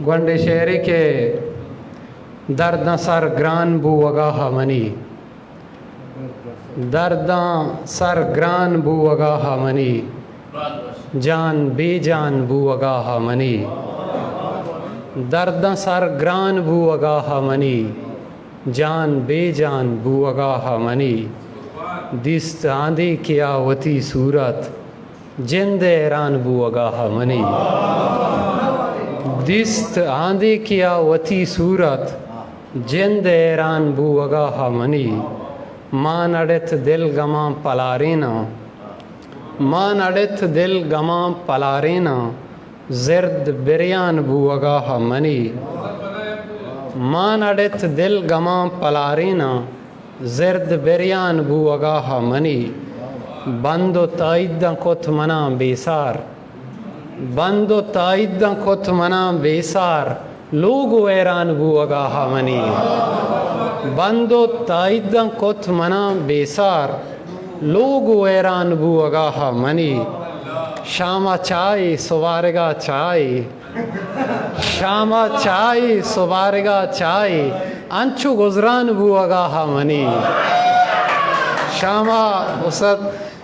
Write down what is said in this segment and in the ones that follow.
گونڈے شہری کے درداں سر گران بو وگاہ منی درداں سر گران بو وگاہ منی جان بے جان بو وگاہ منی درداں سر گران بو وگاہ منی جان بے جان بو وگاہ منی دست آندھی کیا وتی صورت جند ایران بو وگاہ منی دست آندھی کیا وتی صورت جند ایران بو وگاہ منی مان اڑت دل گماں پلارینا مان اڑت دل گماں پلارینا زرد بریان بو وگاہ منی مان اڑت دل گماں پلارینا زرد بریان بو وگاہ منی بند و تائیداں کت منا بیسار بند و تائیداں کت منا بیسار لوگو ایران بو وگاہ منی بند و تائیداں کت منا بیسار لوگو ایران بو وگاہ منی شامہ چائے سوارگا چائے شامہ چائے سوارگا چائے انچو گزران بو وگاہ منی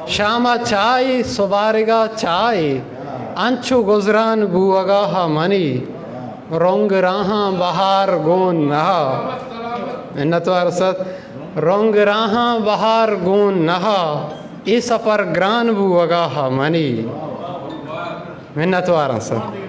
شامہ چائے سوارگا چائے انچو گزران بو وگاہ منی رنگ راہاں بہار گون نہا منتوار ست رنگ راہاں بہار گون نہا ای سفر گران بو وگاہ منی منتوار ست